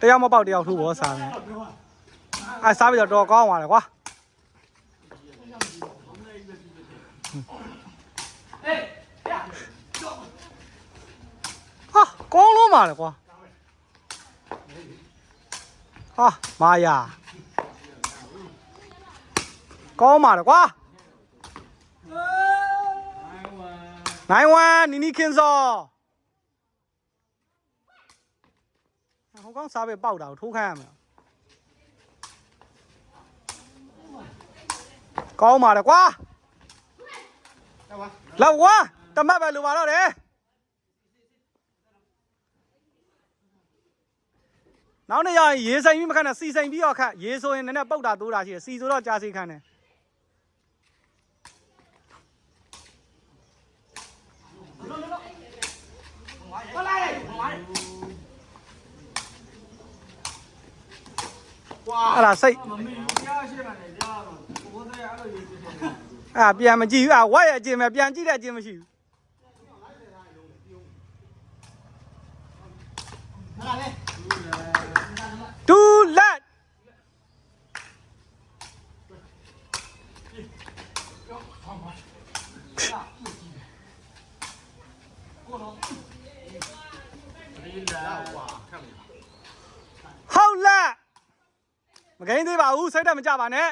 တရားမပေါက်တရားထူဘောစားမယ်အဲစားပြီးတော့ကောင်းသွားတယ်ကွာဟာကောင်းလို့မှာလေကွာဟာမာယာကောင်းမှာလေကွာ9-1နီနီခင်စောဟိုကောင်စားပဲပေါက်တာကိုထိုးခိုင်းရမယ်ကောင်းပါလေကွာလောက်ကွာတမတ်ပဲလိုပါတော့တယ်နောက်နေ့ရရင်ရေစိမ်ပြီးမခက်နဲ့စီစိမ်ပြီးတော့ခက်ရေဆိုရင်လည်းပုတ်တာတိုးတာရှိတယ်စီဆိုတော့ကြာစီခန့်တယ်အဲ့ဒါစိတ်အဲ့ပြန်မကြည့်ဘူးဝက်ရဲ့အကျင်ပဲပြန်ကြည့်တဲ့အကျင်မရှိဘူးတူလက်ဟုတ်လက်မကိန်းသေးပါဘူးစိတ်ဓာတ်မကြပါနဲ့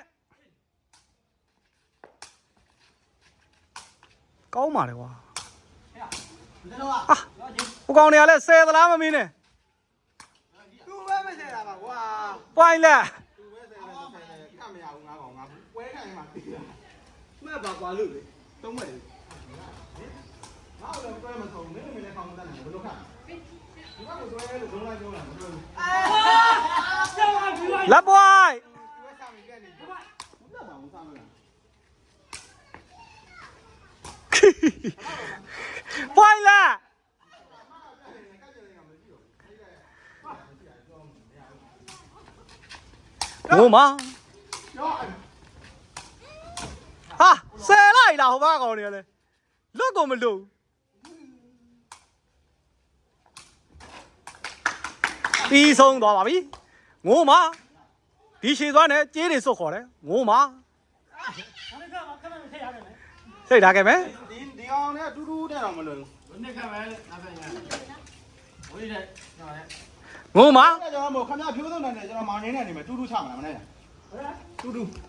ကောင်းပါလေကွာဟိုကောင်တွေကလည်းဆယ်သလားမမင်းနဲ့သူပဲမဆယ်တာပါကွာပွိုင်းလက်သူပဲဆယ်တယ်ခတ်မရဘူးငါကောင်ငါပွဲခံရင်မှပြီးတာမှတ်ပါကွာလို့လေသုံးမဲ့လေငါ့ကိုလည်းပွဲမဆုံးမင်းတို့မင်းလည်းခေါင်းမတတ်နိုင်ဘူးဘယ်လိုခတ်ဒီကောင်ကိုဆွဲလို့ဒုံးလိုက်ပြောတာမပြောဘူးလက်ပွိုင်းပွိုင်းလာဟိုမှာဟာဆယ်လိုက်လားဟိုဘကောင်တွေလေလွတ်ကုန်မလို့ပြီးဆုံးသွားပါပြီငိုးမှာဒီရှည်သွားနဲ့ကြေးတွေစွတ်ခေါ်တယ်ငိုးမှာစိတ်ထားခဲ့မယ်ဒီအောင်နဲ့တူတူတဲ့တော့မလို့ဘူးနှစ်ခါပဲနားဖက်ညာဝိတဲ့ငိုးမှာကျွန်တော်မို့ခမဖြိုးစုံနေတယ်ကျွန်တော်မောင်ရင်းနေနေမယ်တူတူချမှာမနဲ့တူတူ